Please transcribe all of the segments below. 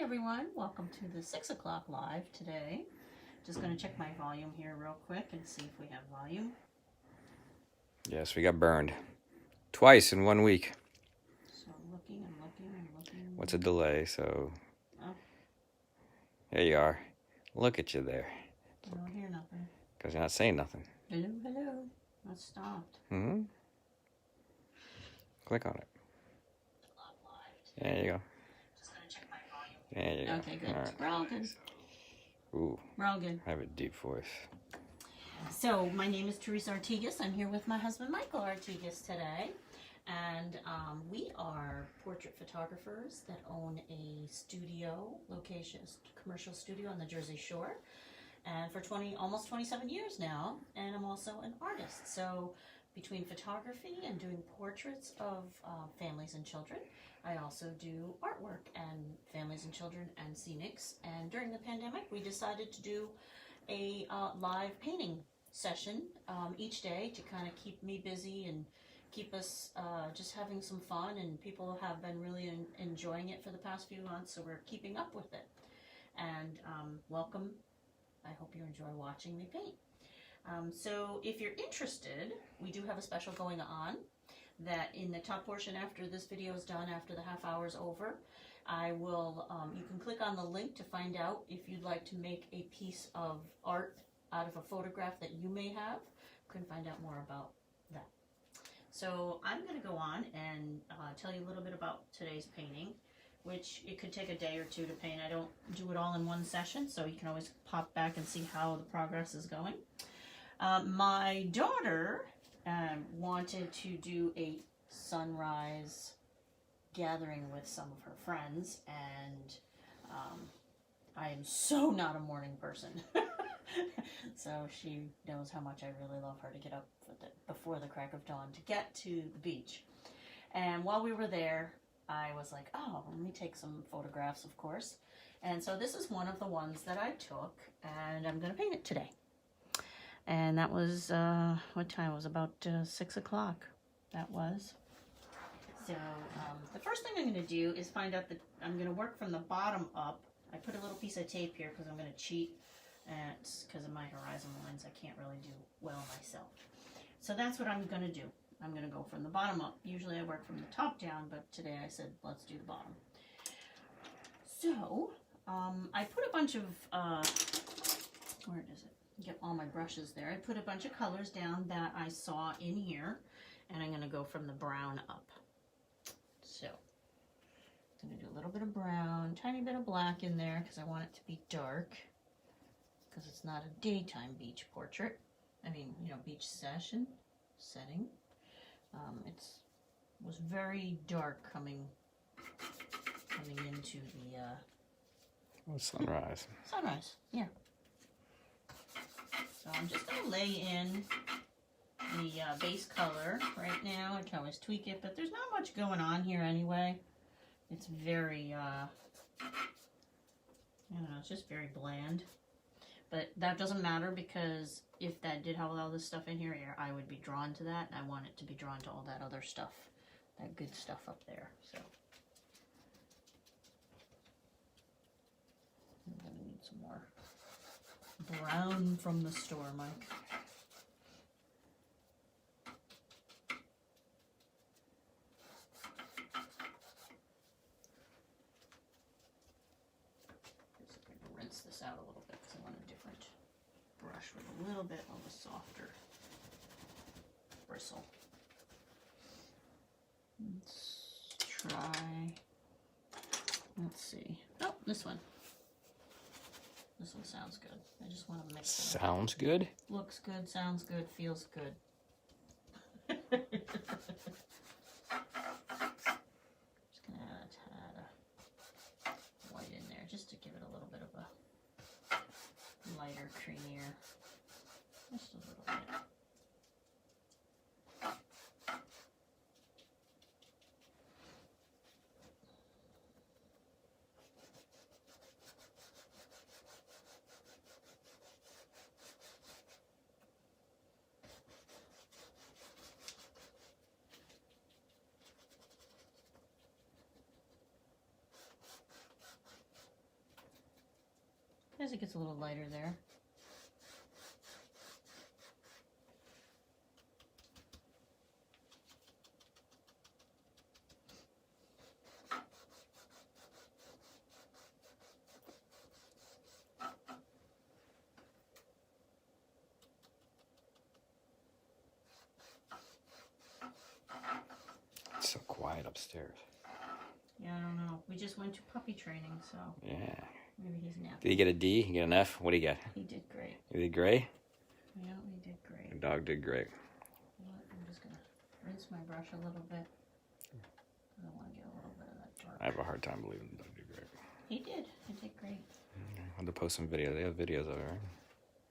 Hi everyone, welcome to the 6 o'clock live today. Just going to check my volume here real quick and see if we have volume. Yes, we got burned twice in 1 week. So I'm looking. What's a delay? So Oh, there you are. Look at you there. I don't hear nothing. Because you're not saying nothing. Hello. That stopped. Click on it. There you go. Just going to check my volume. There you go. Okay, good. All right. We're all good. Ooh. We're all good. I have a deep voice. So my name is Theresa Artigas. I'm here with my husband Michael Artigas today. And we are portrait photographers that own a studio location, commercial studio on the Jersey Shore, and for almost 27 years now. And I'm also an artist. So between photography and doing portraits of families and children, I also do artwork and families and children and scenics. And during the pandemic, we decided to do a live painting session each day to kind of keep me busy and keep us just having some fun, and people have been really enjoying it for the past few months, so we're keeping up with it. And welcome. I hope you enjoy watching me paint. So if you're interested, we do have a special going on that in the top portion after this video is done, after the half hour is over, I will, you can click on the link to find out if you'd like to make a piece of art out of a photograph that you may have. You can find out more about that. So I'm going to go on and tell you a little bit about today's painting, which it could take a day or two to paint. I don't do it all in one session, so you can always pop back and see how the progress is going. My daughter wanted to do a sunrise gathering with some of her friends, and I am so not a morning person. So she knows how much I really love her to get up before the crack of dawn to get to the beach. And while we were there, I was like, oh, let me take some photographs, of course. And so this is one of the ones that I took, and I'm going to paint it today. And that was, what time? It was about 6 o'clock. That was. So the first thing I'm going to do is find out that I'm going to work from the bottom up. I put a little piece of tape here because I'm going to cheat. And it's because of my horizon lines, I can't really do well myself. So that's what I'm going to do. I'm going to go from the bottom up. Usually I work from the top down, but today I said, let's do the bottom. So I put a bunch of, where is it? Get all my brushes there. I put a bunch of colors down that I saw in here, and I'm going to go from the brown up. So I'm going to do a little bit of brown, tiny bit of black in there because I want it to be dark, because it's not a daytime beach portrait. I mean, you know, beach setting. It was very dark coming into the Sunrise. Sunrise, yeah. So I'm just going to lay in the base color right now. I can always tweak it, but there's not much going on here anyway. It's very, I don't know, it's just very bland. But that doesn't matter, because if that did have all this stuff in here, I would be drawn to that, and I want it to be drawn to all that other stuff, that good stuff up there. So I'm going to need some more brown from the store, Mike. Just going to rinse this out a little bit because I want a different brush with a little bit of a softer bristle. Let's try, let's see. Oh, this one. This one sounds good. I just want to mix it up. Sounds good? Looks good, sounds good, feels good. Just going to add a tad of white in there just to give it a little bit of a lighter, creamier. Just a little bit. As it gets a little lighter there. It's so quiet upstairs. Yeah, I don't know. We just went to puppy training, so Yeah. maybe he's napping. Did he get a D? He get an F? What do you get? He did great. He did great? Yeah, he did great. The dog did great. I'm just going to rinse my brush a little bit. I don't want to get a little bit of that dark. I have a hard time believing the dog did great. He did. He did great. I'll have to post some videos. They have videos of it, right?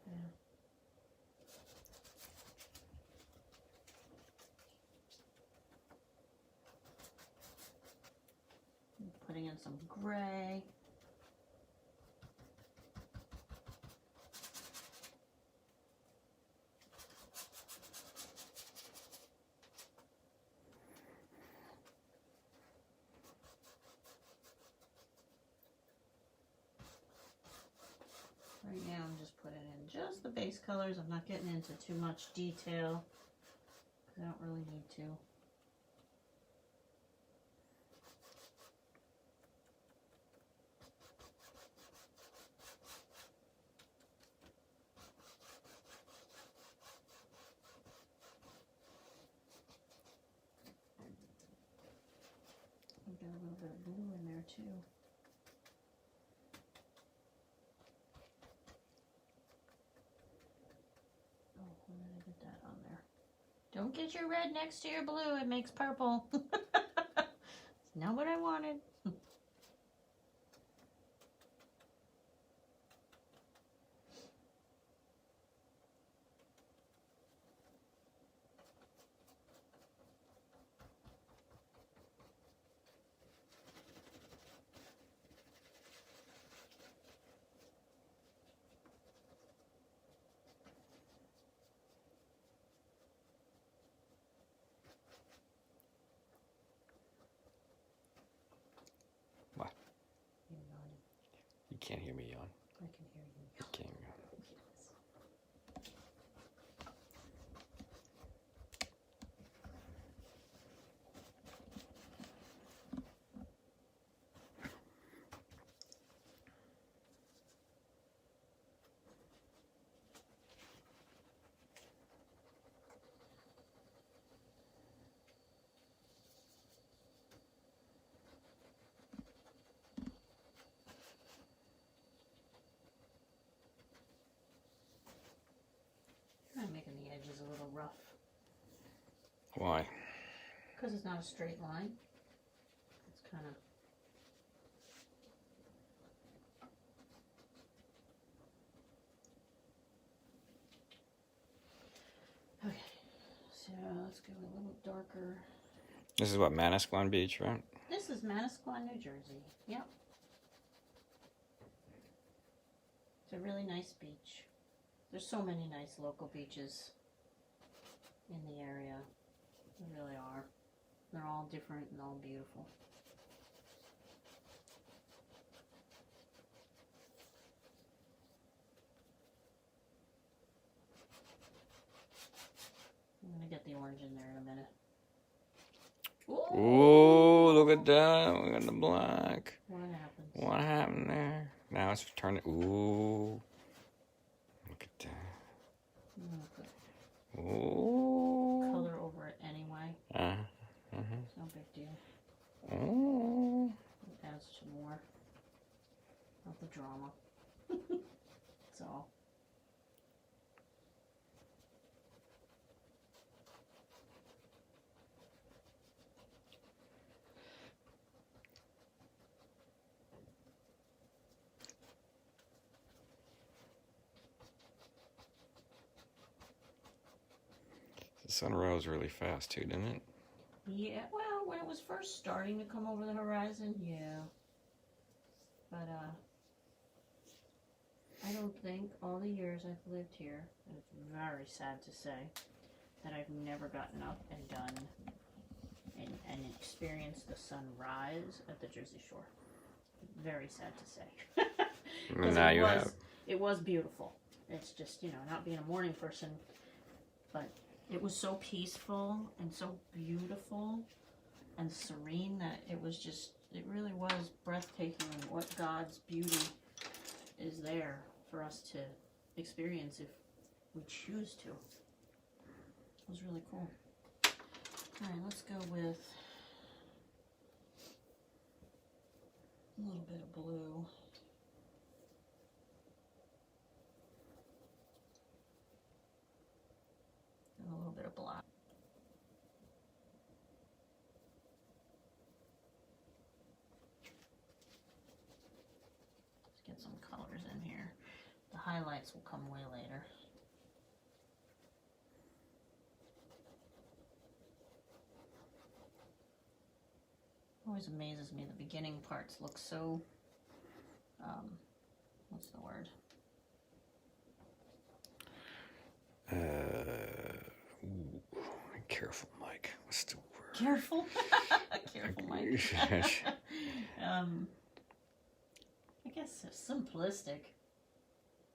Yeah. Putting in some gray. Right now I'm just putting in just the base colors. I'm not getting into too much detail because I don't really need to. I've got a little bit of blue in there too. Oh, when did I get that on there? Don't get your red next to your blue. It makes purple. It's not what I wanted. What? You're yawning. You can't hear me yawn. I can hear you. You can't yawn. I'm making the edges a little rough Why? because it's not a straight line. It's kind of. Okay, so let's go a little darker. This is what, Manasquan Beach, right? This is Manasquan, New Jersey. Yep. It's a really nice beach. There's so many nice local beaches in the area. There really are. They're all different and all beautiful. I'm going to get the orange in there in a minute. Ooh! Ooh, look at that. We got the black. What happens? What happened there? Now it's turning. Ooh. Look at that. I'm going to put Ooh. color over it anyway. It's no big deal. Ooh. It adds to more of the drama. That's all. The sun rose really fast too, didn't it? Yeah, well, when it was first starting to come over the horizon, yeah. But, I don't think all the years I've lived here, and it's very sad to say, that I've never gotten up and done and experienced the sunrise at the Jersey Shore. Very sad to say. 'Cause Now you have. it was beautiful. It's just, you know, not being a morning person, but it was so peaceful and so beautiful and serene that it was just, it really was breathtaking what God's beauty is there for us to experience if we choose to. It was really cool. All right, let's go with a little bit of blue. And a little bit of black. Let's get some colors in here. The highlights will come way later. Always amazes me, the beginning parts look so, what's the word? Careful, Mike. What's the word? Careful. Careful, Mike. I guess it's simplistic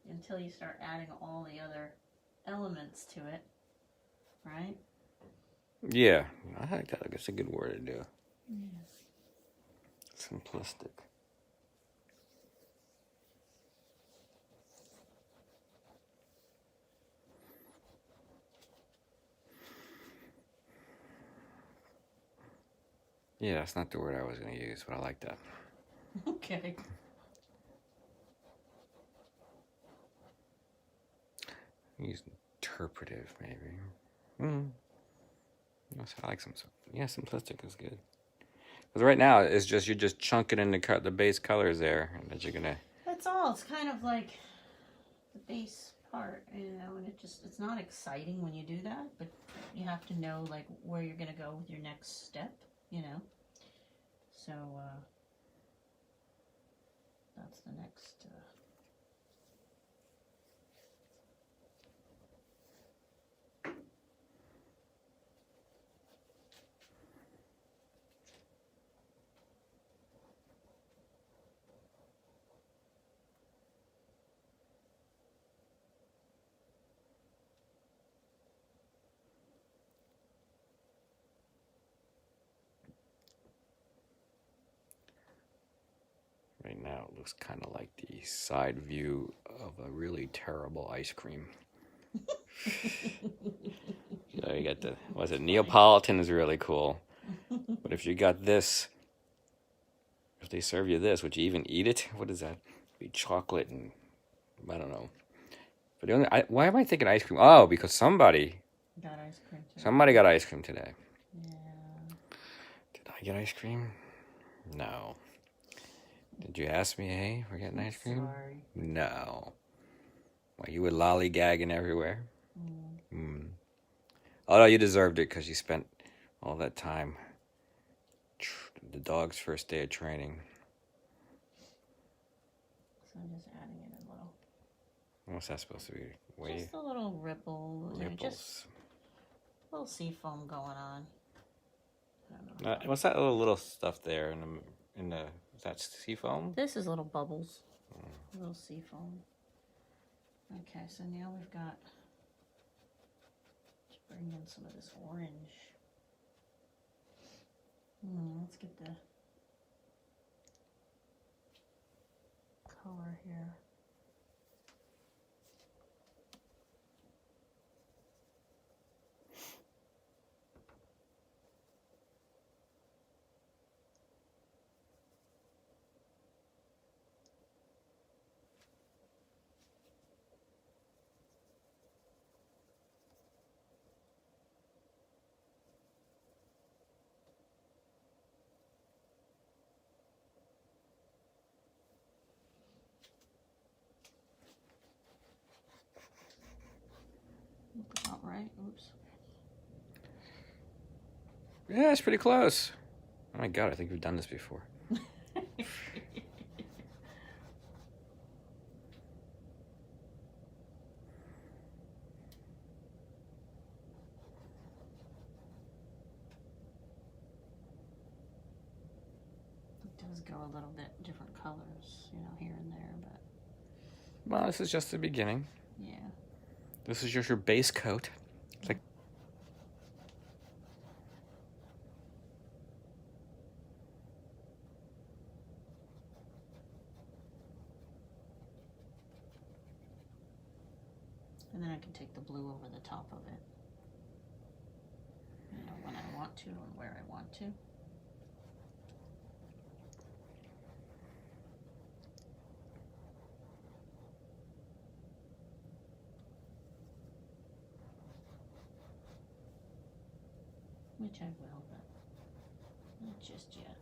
until you start adding all the other elements to it, right? Yeah, I think that's a good word to do. Yeah. Simplistic. Yeah, that's not the word I was going to use, but I like that. Okay. Use interpretive, maybe. I like some. Yeah, simplistic is good. Because right now it's just you're just chunking in the base colors there, and that you're gonna. That's all. It's kind of like the base part, you know, and it's not exciting when you do that, but you have to know like where you're gonna go with your next step, you know. So that's the next. Right now it looks kind of like the side view of a really terrible ice cream. You got the, what's it, Neapolitan is really cool. But if you got this, if they serve you this, would you even eat it? What is that? Be chocolate and, I don't know. But why am I thinking ice cream? Oh, because somebody Got ice cream today. Somebody got ice cream today. Yeah. Did I get ice cream? No. Did you ask me, hey, we're getting ice cream? Sorry. No. Well, you were lollygagging everywhere? Oh, no, you deserved it because you spent all that time. The dog's first day of training. So I'm just adding it a little. What's that supposed to be? Wave? Just a little ripple. Ripples. Just a little sea foam going on. I don't know. What's that little stuff there in the is that sea foam? This is little bubbles. Little sea foam. Okay, so now we've got, let's bring in some of this orange. Let's get the color here. About right. Oops. Yeah, it's pretty close. Oh my god, I think we've done this before. It does go a little bit different colors, you know, here and there, but Well, this is just the beginning. Yeah. This is just your base coat. It's like And then I can take the blue over the top of it. You know, when I want to and where I want to. Which I will, but not just yet.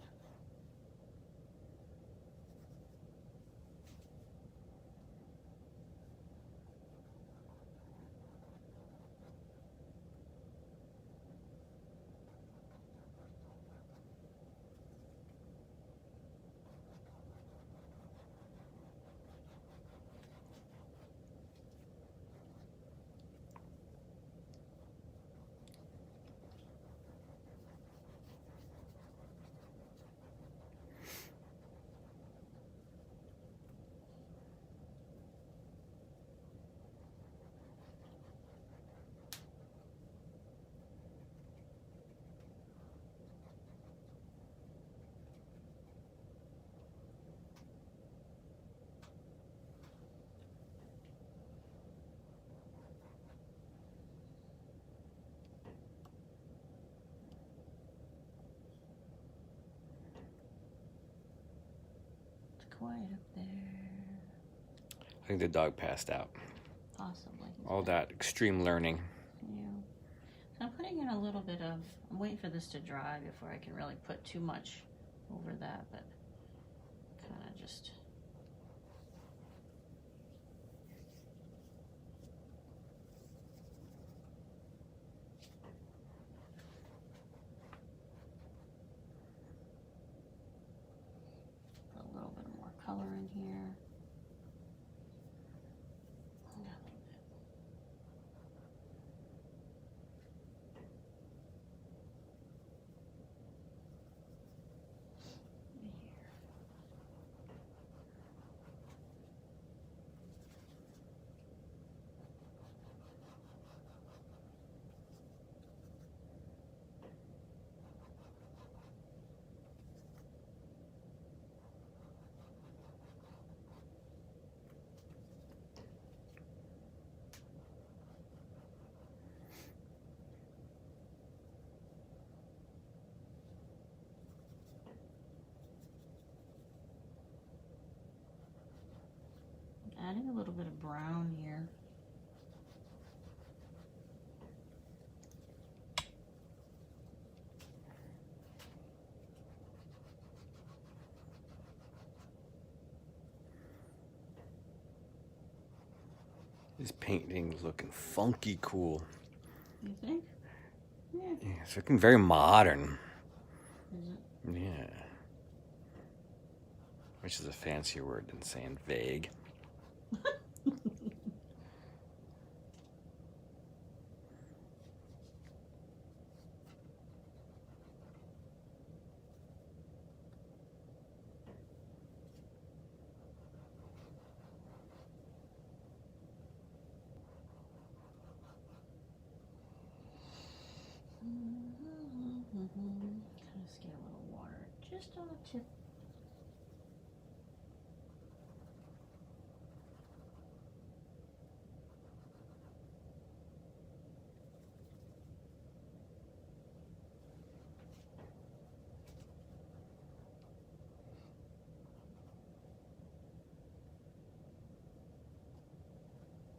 It's quiet up there. I think the dog passed out. Possibly. All that extreme learning. Yeah. So I'm putting in a little bit of, I'm waiting for this to dry before I can really put too much over that, but kind of just. Put a little bit more color in here. A little bit. Adding a little bit of brown here. This painting is looking funky cool. You think? Yeah. Yeah, it's looking very modern. Is it? Yeah. Which is a fancier word than saying vague. Kind of just get a little water just on the tip.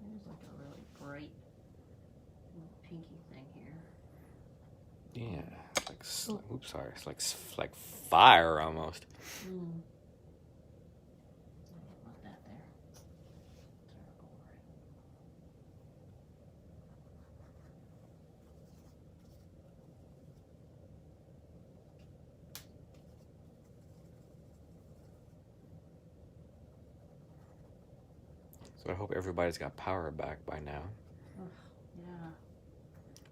There's like a really bright little pinky thing here. Yeah. It's like, oops, sorry. It's like fire almost. I don't want that there. Turn it over. So I hope everybody's got power back by now. Ugh, yeah.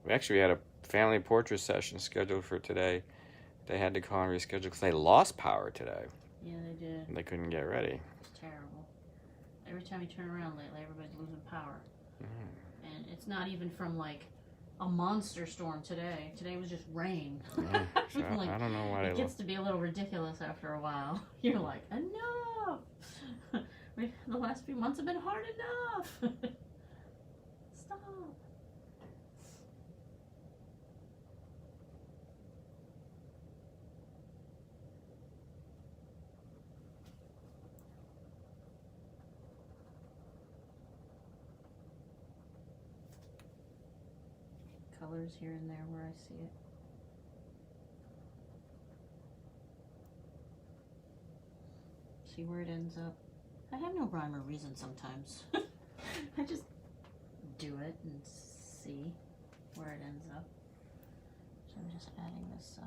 We actually had a family portrait session scheduled for today. They had to call and reschedule because they lost power today. Yeah, they did. And they couldn't get ready. It's terrible. every time you turn around lately, everybody's losing power. Mm. And it's not even from like a monster storm today. Today was just rain. Yeah, so Like, I don't know why it gets to be a little ridiculous after a while. You're like, enough! The last few months have been hard enough! Stop! Colors here and there where I see it. See where it ends up. I have no rhyme or reason sometimes. I just do it and see where it ends up. So I'm just adding this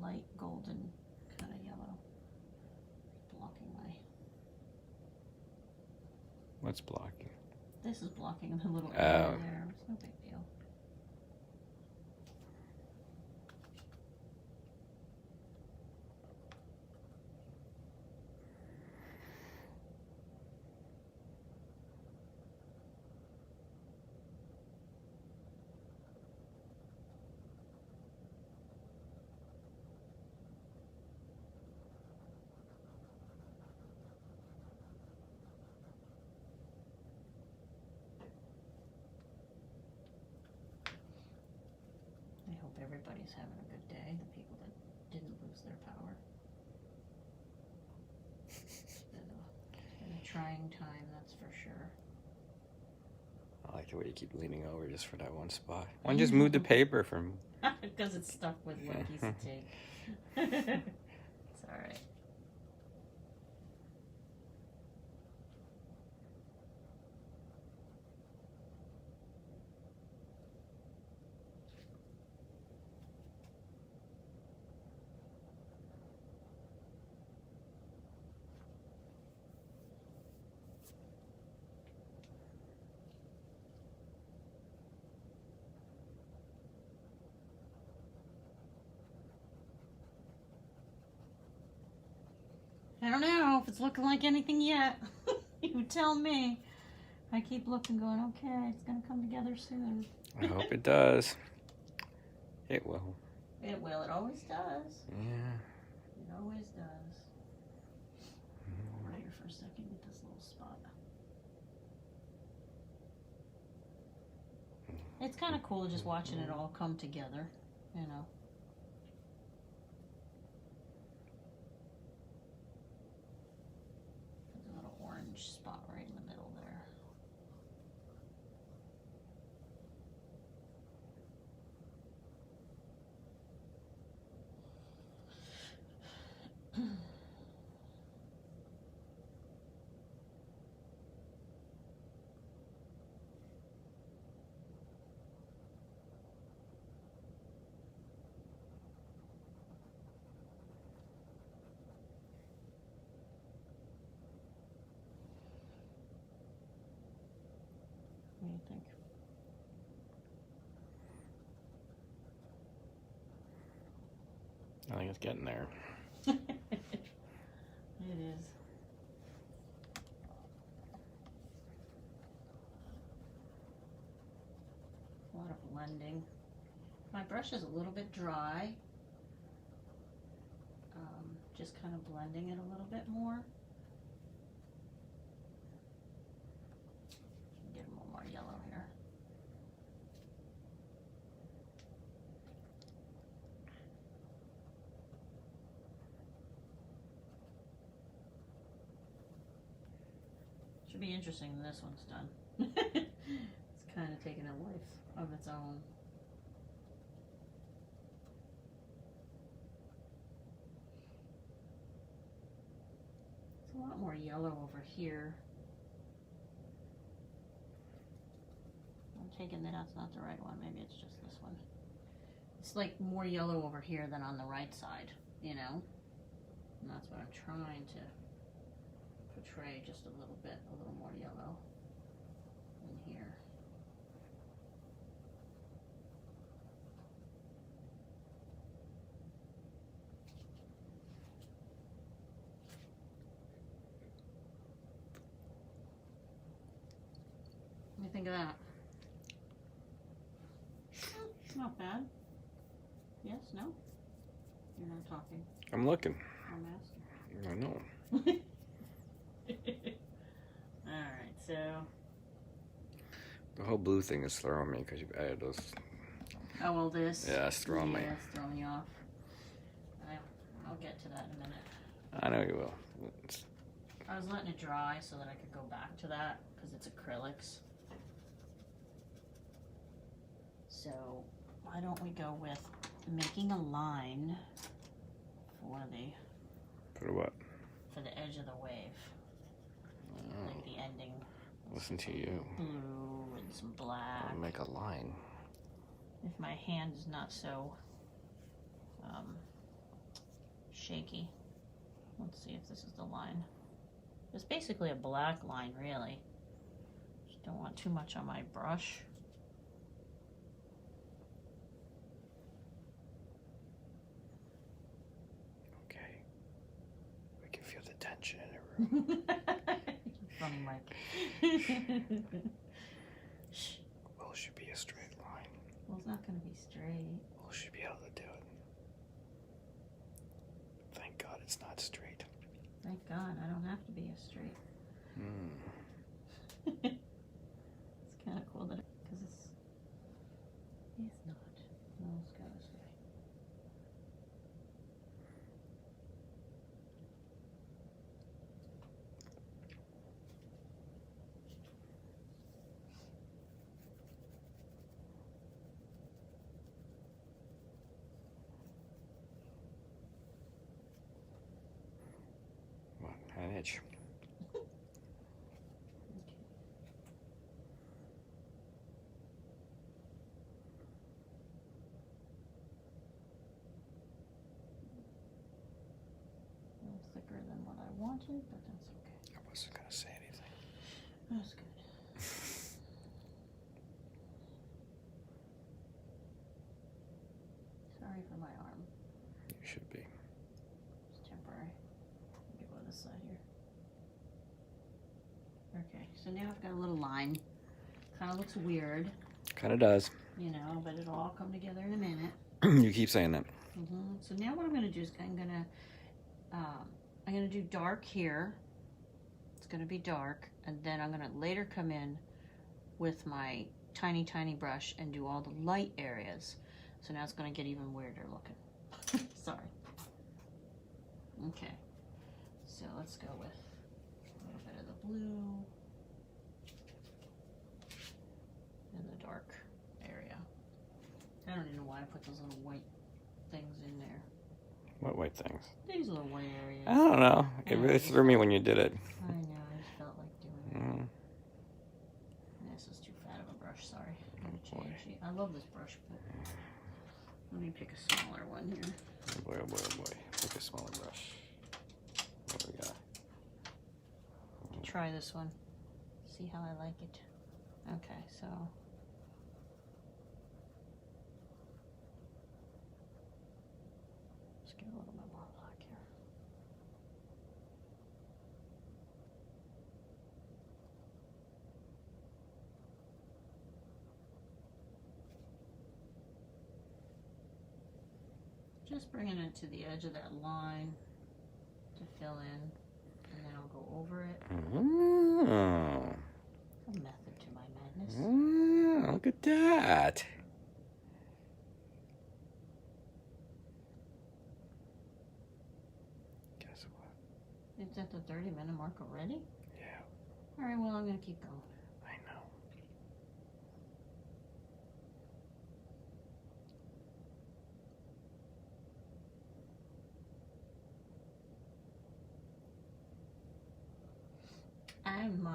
light golden kind of yellow. Blocking my... What's blocking? This is blocking the little area there. It's no big deal. I hope everybody's having a good day, the people that didn't lose their power. It's been a trying time, that's for sure. I like the way you keep leaning over just for that one spot. Why don't you just move the paper from... Because it's stuck with one piece of tape. It's alright. I don't know if it's looking like anything yet. You tell me. I keep looking going, okay, it's going to come together soon. I hope it does. It will. It will. It always does. Yeah. It always does. Hold here for a second with this little spot. It's kind of cool just watching it all come together, you know. There's a little orange spot right in the middle there. What do you think? I think it's getting there. It is. A lot of blending. My brush is a little bit dry. Just kind of blending it a little bit more. Get a little more yellow here. Should be interesting when this one's done. It's kind of taking a life of its own. It's a lot more yellow over here. I'm taking that that's not the right one. Maybe it's just this one. It's like more yellow over here than on the right side, you know? And that's what I'm trying to portray, just a little bit, a little more yellow in here. think of that? Not bad. Yes, no? You're not talking. I'm looking. I'm asking. I know. Alright, so... The whole blue thing is throwing me because you've added those. Oh, well, this... Yeah, it's throwing me. Yeah, it's throwing me off. I'll get to that in a minute. I know you will. I was letting it dry so that I could go back to that because it's acrylics. So why don't we go with making a line for For what? the edge of the wave, like the ending. Listen to you. Blue and some black. I'll make a line. If my hand is not so shaky. Let's see if this is the line. It's basically a black line, really. Just don't want too much on my brush. Okay. I can feel the tension in the room. Funny, Mike. Will should be a straight line. Well, it's not going to be straight. Will should be able to do it. Thank God it's not straight. Thank God, I don't have to be a straight. It's kind of cool that because it's not. No, it's got this way. What? An inch. A little thicker than what I wanted, but that's okay. I wasn't going to say anything. That's good. Sorry for my arm. You should be. It's temporary. Let me go to this side here. Okay, so now I've got a little line. Kind of looks weird, Kind of does. you know, but it'll all come together in a minute. You keep saying that. So now what I'm going to do is I'm going to do dark here. It's going to be dark, and then I'm going to later come in with my tiny brush and do all the light areas. So now it's going to get even weirder looking. Sorry. Okay, so let's go with a little bit of the blue and the dark area. I don't even know why I put those little white things in there. What white things? These little white areas. I don't know. It really threw me when you did it. I know, I just felt like doing it. This is too fat of a brush, sorry. I'm gonna change it. I love this brush, but let me pick a smaller one here. Oh boy, oh boy, oh boy. Pick a smaller brush. What do we got? Try this one. See how I like it. Okay, so let's get a little bit more black here. Just bringing it to the edge of that line to fill in, and then I'll go over it. Oh. A method to my madness. Oh, look at that. Guess what? It's at the 30-minute mark already? Yeah, Alright, well, I'm going to keep going. I know. I'm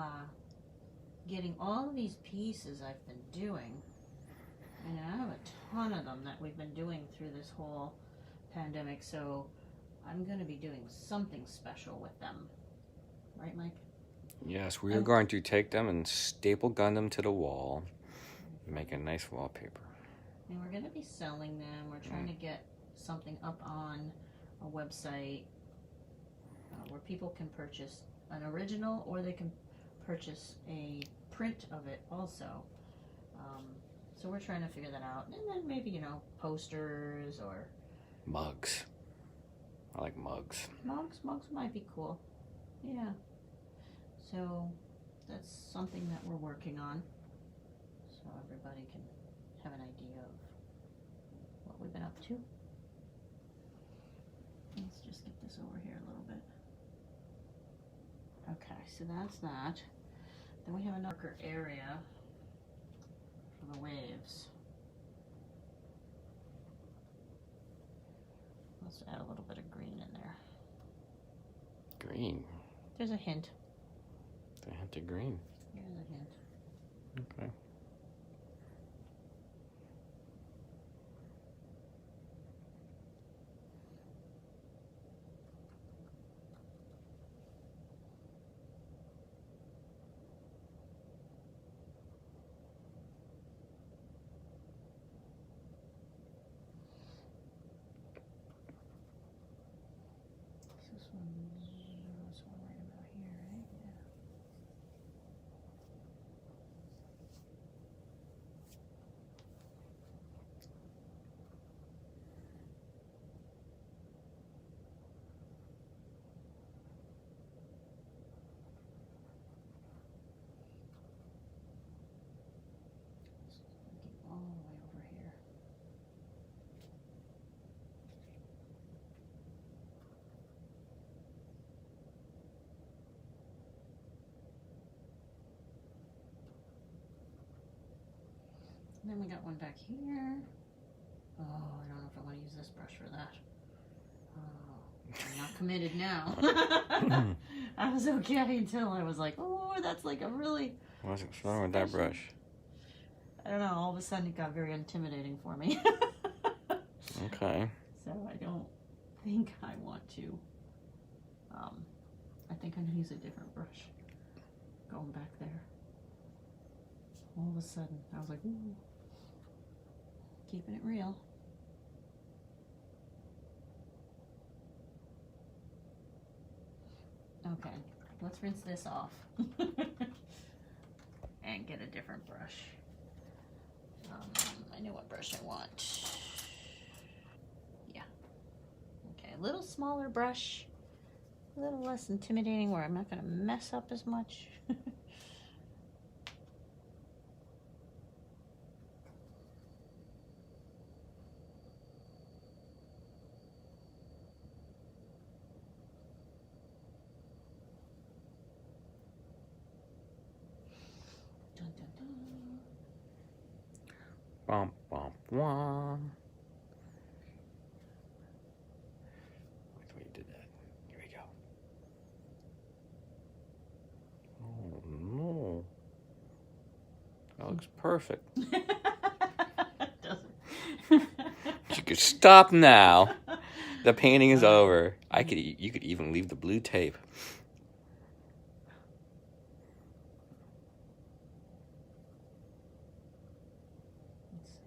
getting all of these pieces I've been doing, and I have a ton of them that we've been doing through this whole pandemic, so I'm going to be doing something special with them. Right, Mike? Yes, we are going to take them and staple gun them to the wall and make a nice wallpaper. And we're going to be selling them. We're trying to get something up on a website where people can purchase an original, or they can purchase a print of it also. So we're trying to figure that out. And then maybe, you know, posters or... Mugs. I like mugs. Mugs might be cool. Yeah. So that's something that we're working on. So everybody can have an idea of what we've been up to. Let's just get this over here a little bit. Okay, so that's that. Then we have a darker area for the waves. Let's add a little bit of green in there. Green? There's a hint. A hint of green. Here's a hint. Okay. This one right about here, right? Yeah. Just get all the way over here. And then we got one back here. Oh, I don't know if I want to use this brush for that. Oh, I'm not committed now. I was okay until I was like, oh, that's like a really... What's wrong with that brush? I don't know, all of a sudden it got very intimidating for me. Okay. So I don't think I want to. I think I'm going to use a different brush. Going back there. All of a sudden, I was like, ooh. Keeping it real. Okay, let's rinse this off. And get a different brush. I know what brush I want. Yeah. Okay, a little smaller brush. A little less intimidating where I'm not going to mess up as much. Dun, dun, dun. Bum, bum, bum. Like the way you did that. Here we go. Oh, no. That looks perfect. Doesn't. You could stop now. The painting is over. You could even leave the blue tape. Let's see.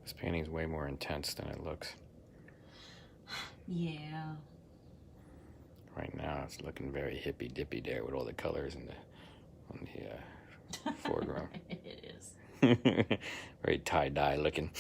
This painting's way more intense than it looks. Yeah. Right now, it's looking very hippy-dippy there with all the colors in on the foreground. It is. Very tie-dye looking.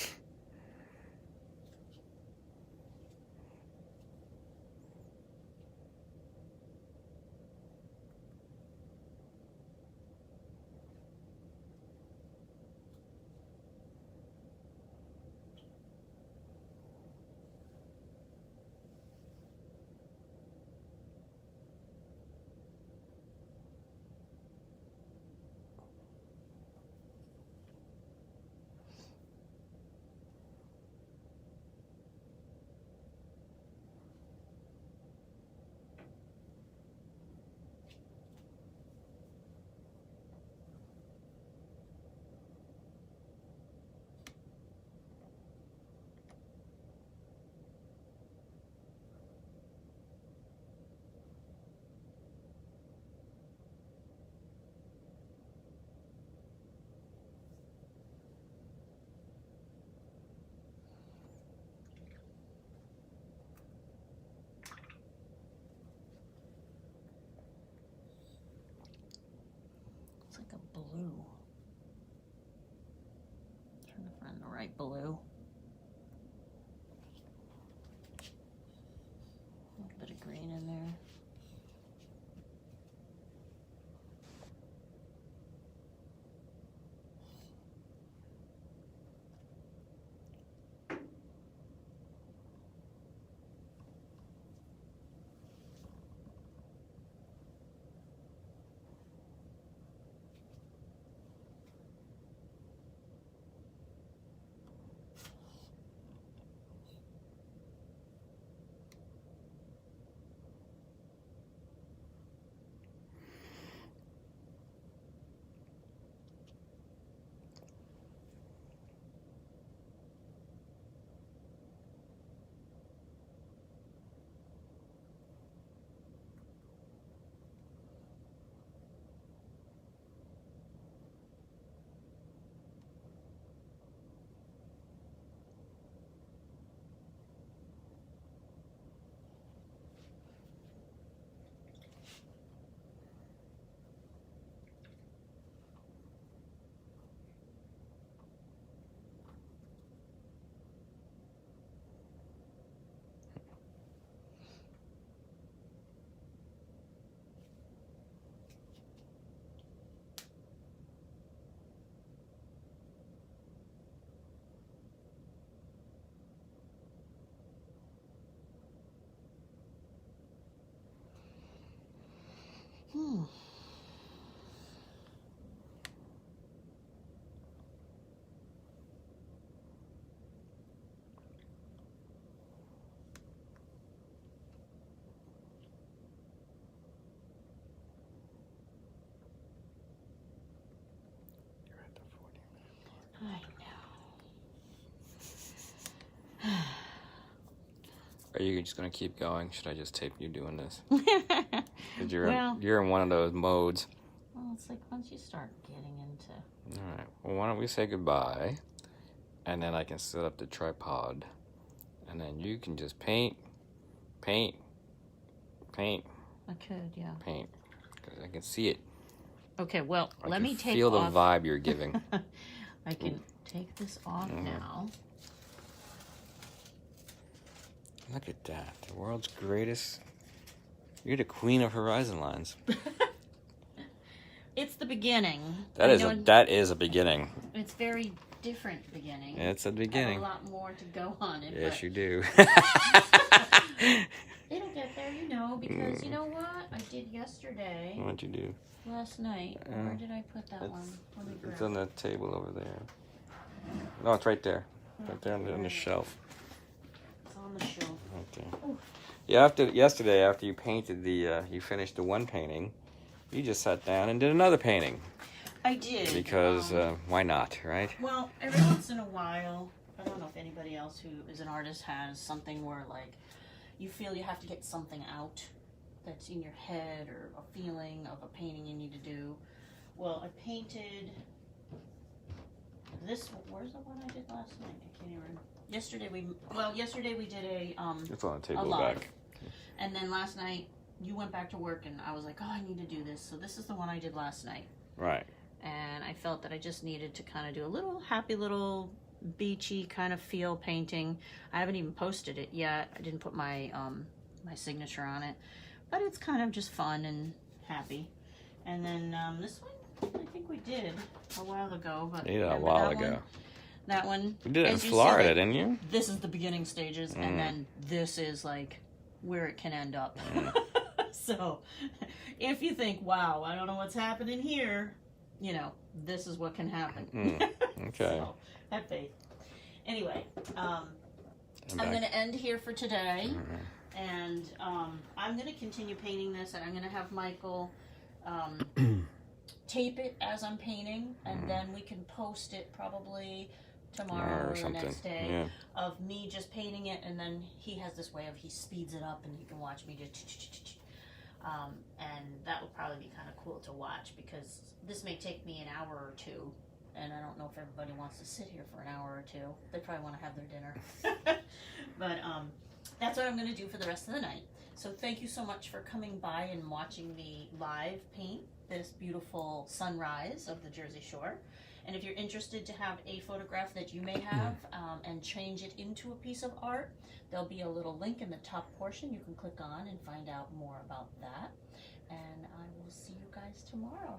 It's like a blue. Trying to find the right blue. A little bit of green in there. You're at the 40-minute I know. Are you just gonna keep going? Should I just tape you doing this? Well, 'Cause you're in one of those modes. it's like once you start getting into. All right. Well, why don't we say goodbye, and then I can set up the tripod, and then you can just paint, paint, paint, I could, yeah. paint, because I can see it. Okay, well, I let can me take feel off. the vibe you're giving. I can take this off now. Look at that. The world's greatest. You're the queen of horizon lines. It's the beginning. That I is a beginning. It's very different beginning. It's a I have beginning. a lot more to go on it. Yes, but you do. it'll get there, because you know what? I did yesterday, What'd you do? last night. Where did I put that one? Let me It's grab on the table over there. No, it's right there. Right there on the shelf. It's on the shelf. Right there. Oof. Yeah, yesterday after you painted you finished the one painting, you just sat down and did another painting. I did. Because why not, right? Well, every once in a while, I don't know if anybody else who is an artist has something where like you feel you have to get something out that's in your head or a feeling of a painting you need to do. Well, I painted this, where's the one I did last night? I can't even. Yesterday we did a It's on the a table live. back. And then last night you went back to work and I was like, oh, I need to do this. So this is the one I did last night. Right. And I felt that I just needed to kind of do a little happy little beachy kind of feel painting. I haven't even posted it yet. I didn't put my my signature on it, but it's kind of just fun and happy. And then this one I think we did a while ago, but Yeah, a remember while that ago. one? That one. We did it in As you see, Florida, like, didn't you? This is the beginning stages, and then this is like where it can end up. So if you think, wow, I don't know what's happening here, you know, this is what can happen. Okay. So, have faith. Anyway, I'm going to end here for today, and I'm going to continue painting this, and I'm going to have Michael tape it as I'm painting, and then we can post it probably tomorrow or the next day, Yeah. of me just painting it, and then he has this way of he speeds it up and you can watch me just and that would probably be kind of cool to watch, because this may take me an hour or two, and I don't know if everybody wants to sit here for an hour or two. They probably want to have their dinner. But that's what I'm going to do for the rest of the night. So thank you so much for coming by and watching me live paint this beautiful sunrise of the Jersey Shore. And if you're interested to have a photograph that you may have and change it into a piece of art, there'll be a little link in the top portion you can click on and find out more about that. And I will see you guys tomorrow.